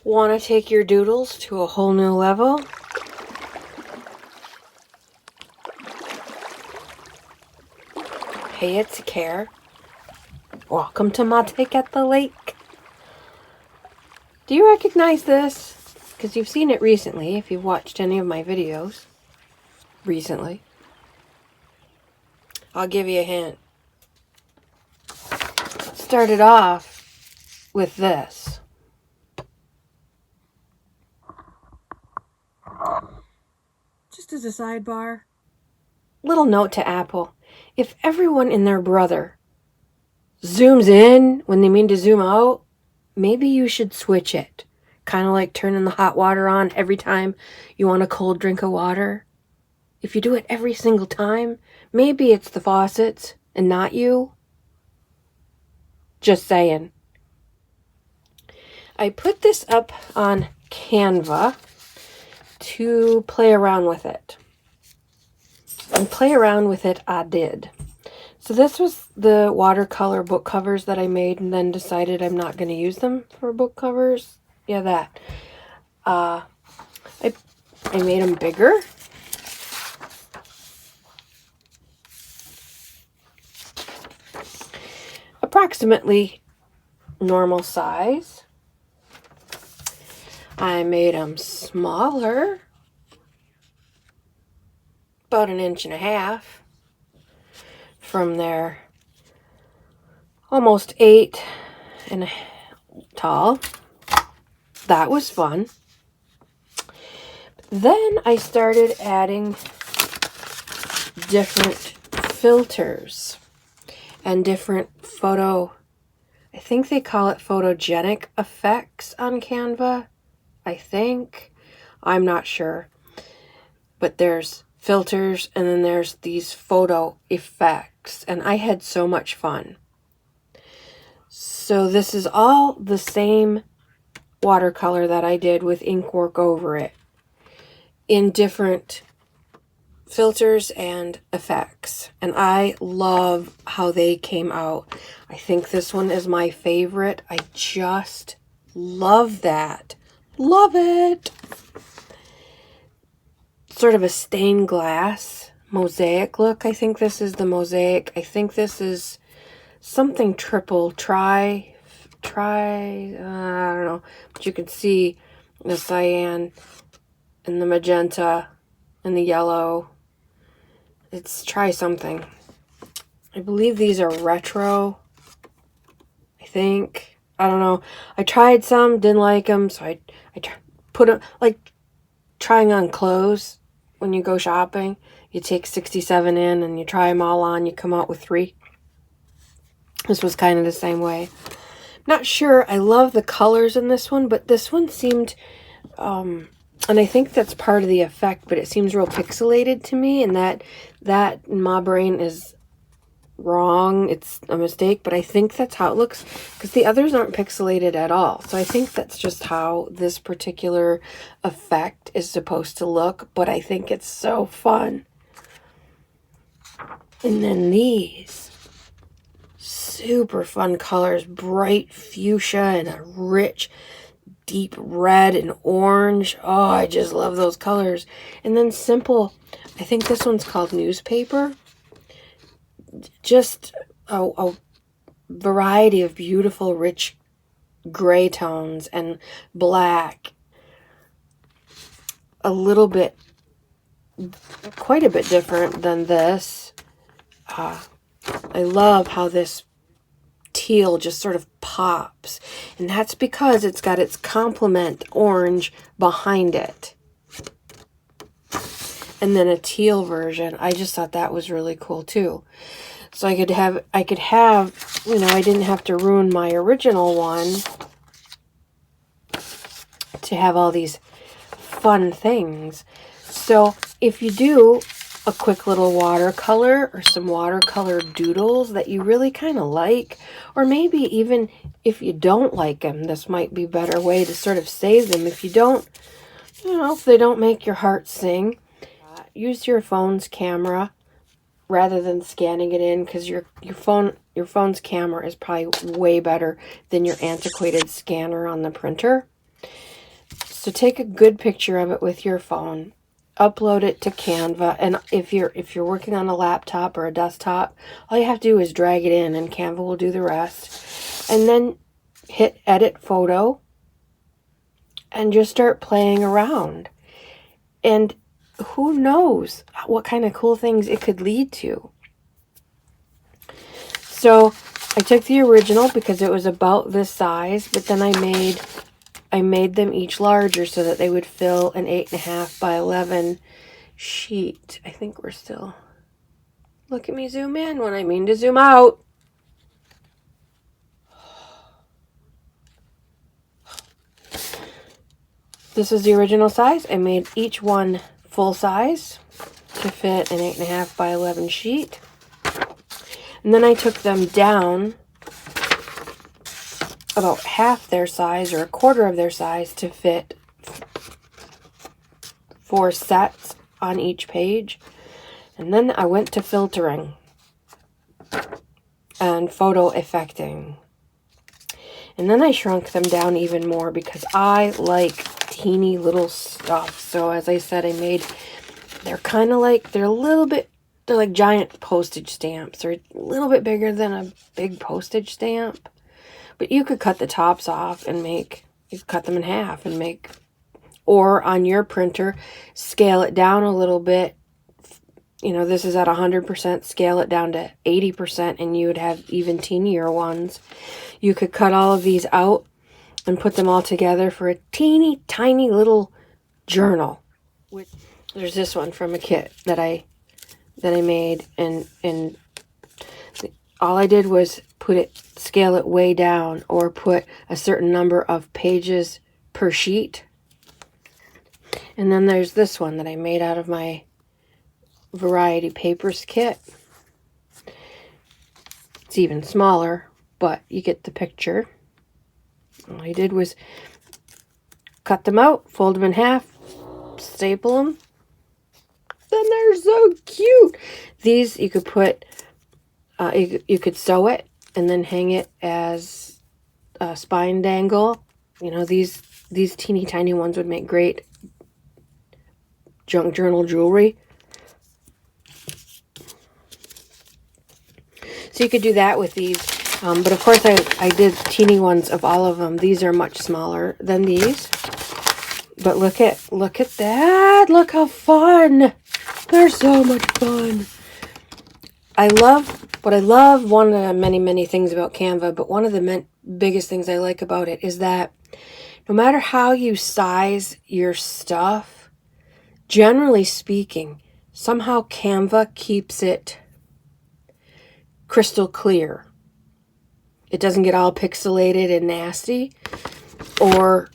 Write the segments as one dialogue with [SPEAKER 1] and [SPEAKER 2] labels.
[SPEAKER 1] Want to take your doodles to a whole new level? Hey, it's Care. Welcome to my take at the lake. Do you recognize this? Because you've seen it recently, if you've watched any of my videos recently. I'll give you a hint. Started off with this. Just as a sidebar, little note to Apple. If everyone and their brother zooms in when they mean to zoom out, maybe you should switch it. Kind of like turning the hot water on every time you want a cold drink of water. If you do it every single time, maybe it's the faucets and not you. Just saying. I put this up on Canva to play around with it. And play around with it I did. So this was the watercolor book covers that I made and then decided I'm not going to use them for book covers. Yeah, that. I made them bigger. Approximately normal size. I made them smaller. About 1.5 inches from their almost 8 and tall. That was fun. Then I started adding different filters and different I think they call it photogenic effects on Canva. I think. I'm not sure. But there's filters and then there's these photo effects. And I had so much fun. So this is all the same watercolor that I did with ink work over it in different filters and effects. And I love how they came out. I think this one is my favorite. I just love that. Love it. Sort of a stained glass mosaic look. I think this is the mosaic. I think this is something triple. I don't know. But you can see the cyan and the magenta and the yellow. It's try something. I believe these are retro. I think. I don't know. I tried some, didn't like them, so I put them, like trying on clothes when you go shopping. You take 67 in and you try them all on. You come out with 3. This was kind of the same way. Not sure. I love the colors in this one, but this one seemed, and I think that's part of the effect, but it seems real pixelated to me, and that in my brain is wrong. It's a mistake, but I think that's how it looks because the others aren't pixelated at all. So I think that's just how this particular effect is supposed to look, but I think it's so fun. And then these super fun colors, bright fuchsia and a rich deep red and orange. Oh, I just love those colors. And then simple, I think this one's called newspaper. Just a variety of beautiful, rich gray tones and black. A little bit, quite a bit different than this. I love how this teal just sort of pops. And that's because it's got its complement orange behind it. And then a teal version. I just thought that was really cool too. So I could have, you know, I didn't have to ruin my original one to have all these fun things. So if you do a quick little watercolor or some watercolor doodles that you really kind of like, or maybe even if you don't like them, this might be a better way to sort of save them. If you don't, you know, if they don't make your heart sing, use your phone's camera rather than scanning it in, because your phone's camera is probably way better than your antiquated scanner on the printer. So take a good picture of it with your phone, upload it to Canva, and if you're working on a laptop or a desktop, all you have to do is drag it in and Canva will do the rest. And then hit edit photo and just start playing around. And who knows what kind of cool things it could lead to. So I took the original because it was about this size, but then I made them each larger so that they would fill an 8.5 by 11 sheet. I think we're still... Look at me zoom in when I mean to zoom out. This is the original size. I made each one full size to fit an 8.5 by 11 sheet. And then I took them down about half their size or a quarter of their size to fit 4 sets on each page. And then I went to filtering and photo effecting. And then I shrunk them down even more because I like teeny little stuff. So as I said, they're kind of like, they're like giant postage stamps. They're a little bit bigger than a big postage stamp. But you could cut the tops off and you could cut them in half and make, or on your printer, scale it down a little bit. You know, this is at 100%, scale it down to 80% and you would have even teenier ones. You could cut all of these out and put them all together for a teeny tiny little journal. There's this one from a kit that I made, and all I did was scale it way down or put a certain number of pages per sheet. And then there's this one that I made out of my Variety Papers kit. It's even smaller, but you get the picture. All I did was cut them out, fold them in half, staple them. Then they're so cute. These you could put, you could sew it and then hang it as a spine dangle. You know, these teeny tiny ones would make great junk journal jewelry. So you could do that with these. But of course I did teeny ones of all of them. These are much smaller than these. But look at that. Look how fun. They're so much fun. I love one of the many things about Canva, but one of the biggest things I like about it is that no matter how you size your stuff, generally speaking, somehow Canva keeps it crystal clear. It doesn't get all pixelated and nasty, or,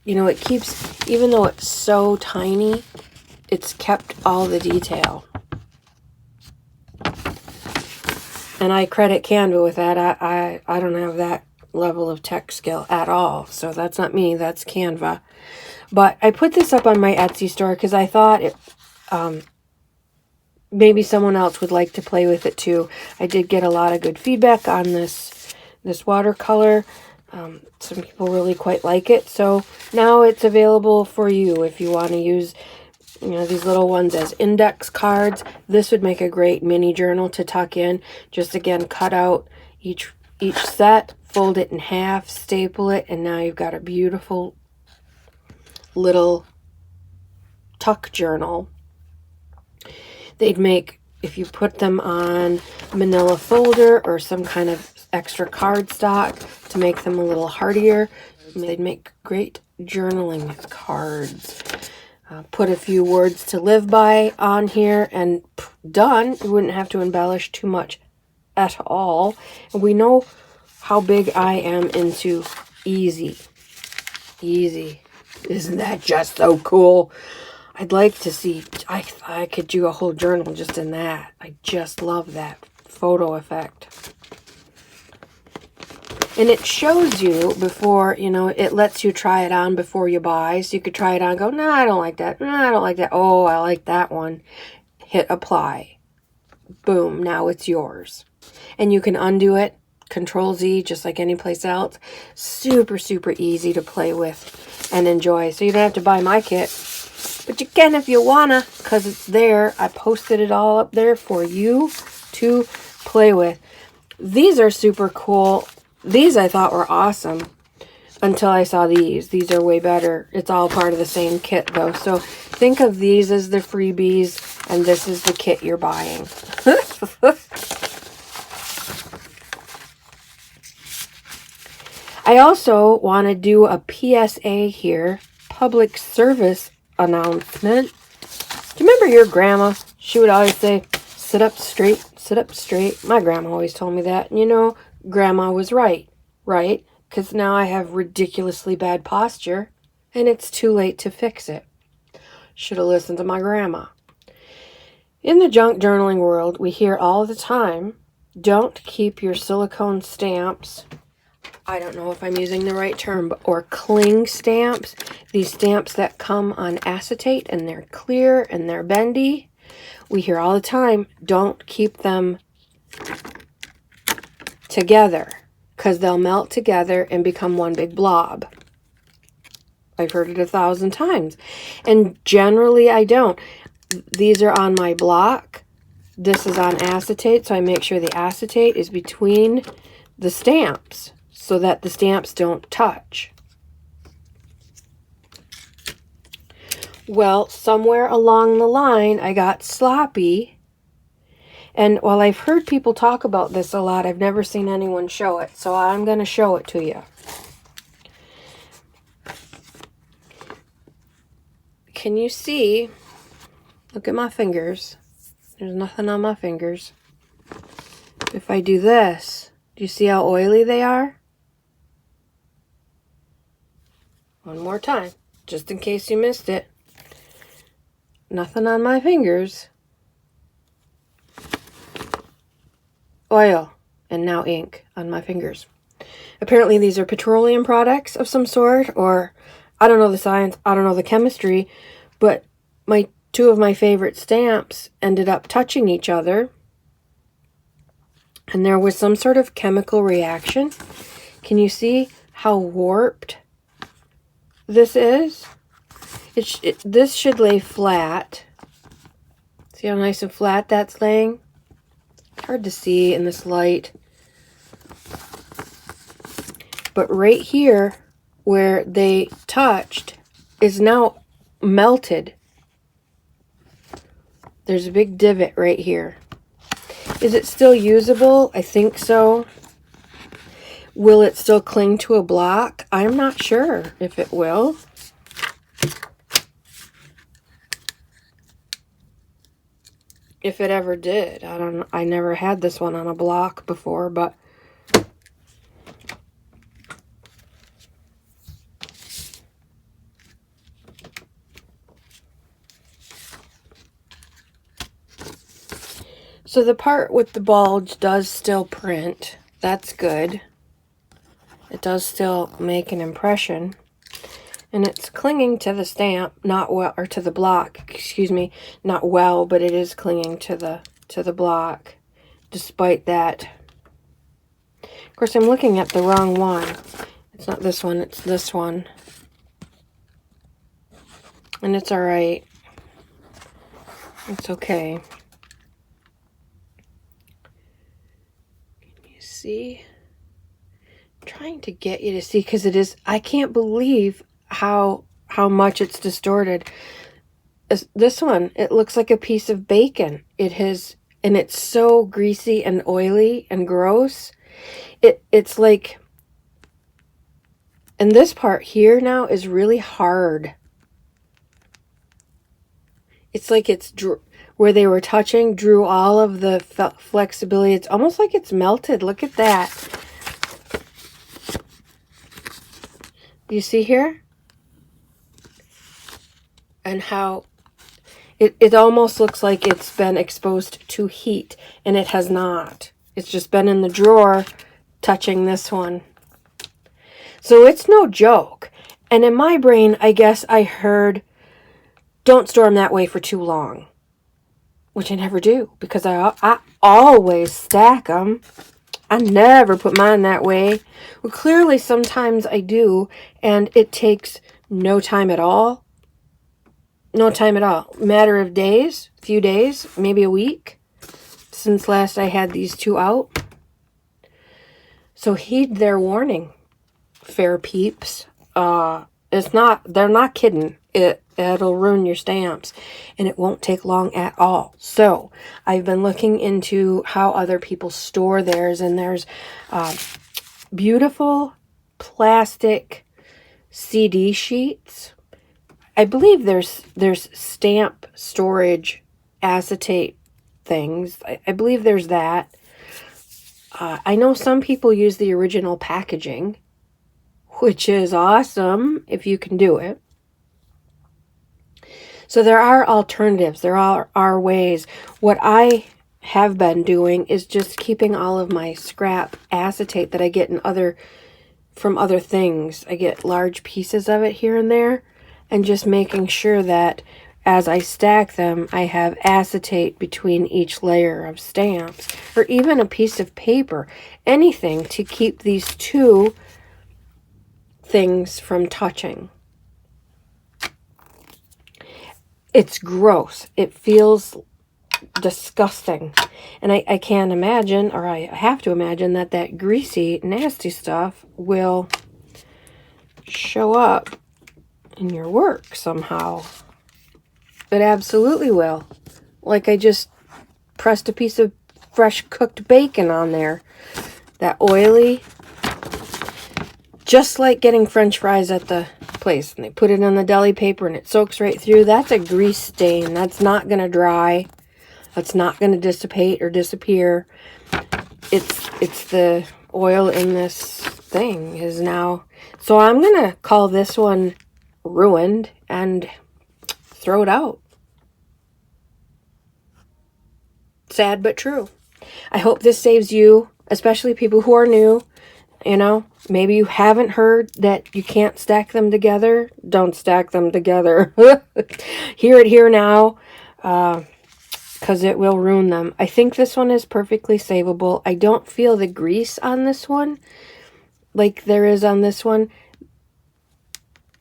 [SPEAKER 1] you know, it keeps, even though it's so tiny, it's kept all the detail. And I credit Canva with that. I don't have that level of tech skill at all. So that's not me, that's Canva. But I put this up on my Etsy store because I thought maybe someone else would like to play with it too. I did get a lot of good feedback on this watercolor. Some people really quite like it. So now it's available for you if you want to use, you know, these little ones as index cards. This would make a great mini journal to tuck in. Just again, cut out each set, fold it in half, staple it, and now you've got a beautiful little tuck journal. They'd make, if you put them on manila folder or some kind of extra cardstock to make them a little hardier, they'd make great journaling cards. Put a few words to live by on here and done. You wouldn't have to embellish too much at all. And we know how big I am into easy. Easy. Isn't that just so cool? I'd like to see, I could do a whole journal just in that. I just love that photo effect. And it shows you before, you know, it lets you try it on before you buy. So you could try it on and go, no, I don't like that. No, I don't like that. Oh, I like that one. Hit apply. Boom, now it's yours. And you can undo it. Control Z, just like any place else. Super, super easy to play with. and enjoy. So you don't have to buy my kit, but you can if you wanna, because it's there. I posted it all up there for you to play with. These are super cool. These I thought were awesome until I saw these. These are way better. It's all part of the same kit though. So think of these as the freebies, and this is the kit you're buying. I also want to do a PSA here, public service announcement. Do you remember your grandma? She would always say, sit up straight, sit up straight. My grandma always told me that. And you know, grandma was right? Because now I have ridiculously bad posture, and it's too late to fix it. Should have listened to my grandma. In the junk journaling world, we hear all the time, don't keep your silicone stamps, I don't know if I'm using the right term, or cling stamps, these stamps that come on acetate and they're clear and they're bendy. We hear all the time, don't keep them together because they'll melt together and become one big blob. I've heard it 1,000 times. And generally I don't. These are on my block. This is on acetate, so I make sure the acetate is between the stamps so that the stamps don't touch. Well, somewhere along the line, I got sloppy. And while I've heard people talk about this a lot, I've never seen anyone show it. So I'm going to show it to you. Can you see? Look at my fingers. There's nothing on my fingers. If I do this, do you see how oily they are? One more time, just in case you missed it. Nothing on my fingers. Oil, and now ink on my fingers. Apparently these are petroleum products of some sort, or I don't know the science, I don't know the chemistry, but two of my favorite stamps ended up touching each other, and there was some sort of chemical reaction. Can you see how warped this is? This should lay flat. See how nice and flat that's laying? Hard to see in this light. But right here, where they touched, is now melted. There's a big divot right here. Is it still usable? I think so. Will it still cling to a block? I'm not sure if it will. If it ever did. I don't know. I never had this one on a block before, but so the part with the bulge does still print. That's good. It does still make an impression. And it's clinging to the stamp, not well, or to the block, excuse me, not well, but it is clinging to the block, despite that. Of course, I'm looking at the wrong one. It's not this one, it's this one. And it's all right. It's okay. Can you see? I'm trying to get you to see, because it is, I can't believe how much it's distorted. This one, it looks like a piece of bacon. It has, and it's so greasy and oily and gross. It's like, and this part here now is really hard. It's like it's where they were touching drew all of the flexibility. It's almost like it's melted. Look at that. You see here? And how it almost looks like it's been exposed to heat, and it has not. It's just been in the drawer touching this one. So it's no joke. And in my brain, I guess I heard, don't store them that way for too long. Which I never do, because I always stack them. I never put mine that way. Well, clearly sometimes I do, and it takes no time at all. No time at all. Matter of days, few days, maybe a week since last I had these two out. So heed their warning, fair peeps. They're not kidding. It'll ruin your stamps, and it won't take long at all. So I've been looking into how other people store theirs, and there's beautiful plastic CD sheets. I believe there's stamp storage acetate things. I believe there's that. I know some people use the original packaging, which is awesome if you can do it. So there are alternatives. There are ways. What I have been doing is just keeping all of my scrap acetate that I get from other things. I get large pieces of it here and there, and just making sure that as I stack them, I have acetate between each layer of stamps, or even a piece of paper, anything to keep these two things from touching. It's gross. It feels disgusting. And I can't imagine, or I have to imagine, that greasy, nasty stuff will show up in your work somehow. It absolutely will. Like I just pressed a piece of fresh cooked bacon on there. That oily, just like getting French fries at the place. And they put it on the deli paper and it soaks right through. That's a grease stain. That's not going to dry. That's not going to dissipate or disappear. It's the oil in this thing is now. So I'm going to call this one ruined and throw it out. Sad but true. I hope this saves you, especially people who are new. You know, maybe you haven't heard that you can't stack them together. Don't stack them together. Hear it here now, because it will ruin them. I think this one is perfectly savable. I don't feel the grease on this one like there is on this one.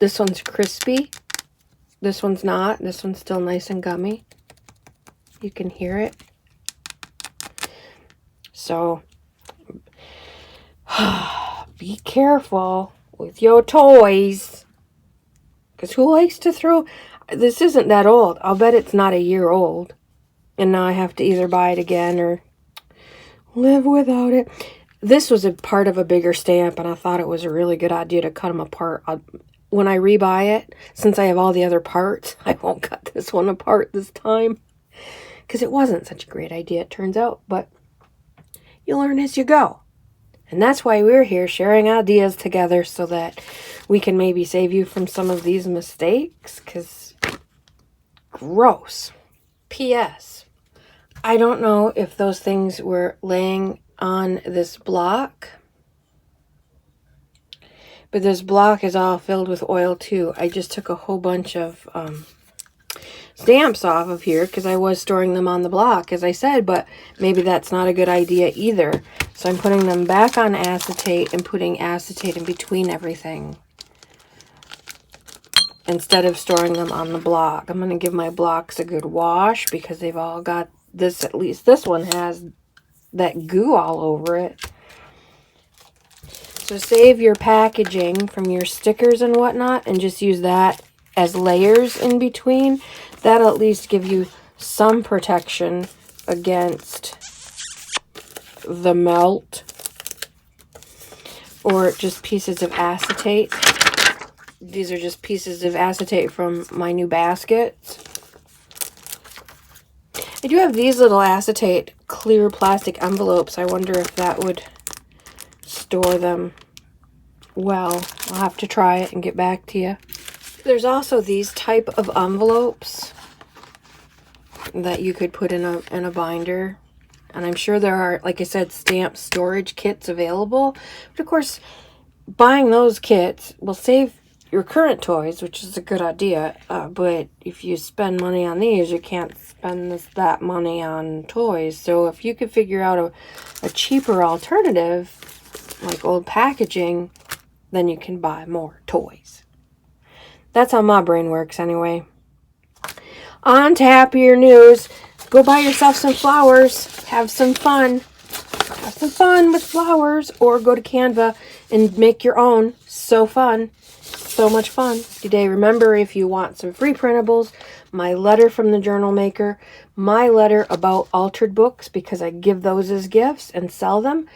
[SPEAKER 1] This one's crispy. This one's not. This one's still nice and gummy. You can hear it. So, be careful with your toys. Because who likes to throw... This isn't that old. I'll bet it's not a year old. And now I have to either buy it again or live without it. This was a part of a bigger stamp, and I thought it was a really good idea to cut them apart. When I rebuy it, since I have all the other parts, I won't cut this one apart this time. Because it wasn't such a great idea, it turns out. But you learn as you go. And that's why we're here sharing ideas together so that we can maybe save you from some of these mistakes. Because gross. P.S. I don't know if those things were laying on this block. But this block is all filled with oil too. I just took a whole bunch of stamps off of here because I was storing them on the block, as I said, but maybe that's not a good idea either. So I'm putting them back on acetate and putting acetate in between everything instead of storing them on the block. I'm going to give my blocks a good wash because they've all got this, at least this one has that goo all over it. So save your packaging from your stickers and whatnot and just use that as layers in between. That'll at least give you some protection against the melt or just pieces of acetate. These are just pieces of acetate from my new baskets. I do have these little acetate clear plastic envelopes. I wonder if that would store them well. I'll have to try it and get back to you. There's also these type of envelopes that you could put in a binder. And I'm sure there are, like I said, stamp storage kits available. But of course, buying those kits will save your current toys, which is a good idea. But if you spend money on these, you can't spend that money on toys. So if you could figure out a cheaper alternative, like old packaging, then you can buy more toys. That's how my brain works anyway. On to happier news. Go buy yourself some flowers. Have some fun. Have some fun with flowers, or go to Canva and make your own. So fun. So much fun today. Remember, if you want some free printables, my letter from the journal maker, my letter about altered books, because I give those as gifts and sell them,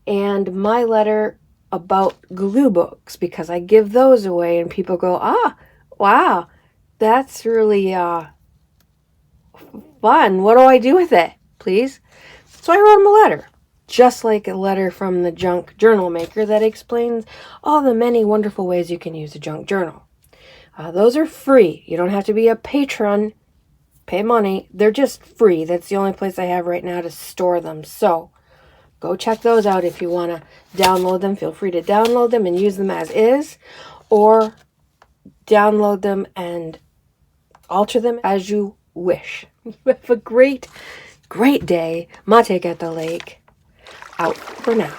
[SPEAKER 1] and my letter about glue books, because I give those away and people go, ah, wow, that's really fun. What do I do with it, please? So I wrote him a letter, just like a letter from the junk journal maker that explains all the many wonderful ways you can use a junk journal. Those are free. You don't have to be a patron, pay money. They're just free. That's the only place I have right now to store them. So go check those out if you want to download them. Feel free to download them and use them as is, or download them and alter them as you wish. Have a great, great day. Mate at the lake. Out for now.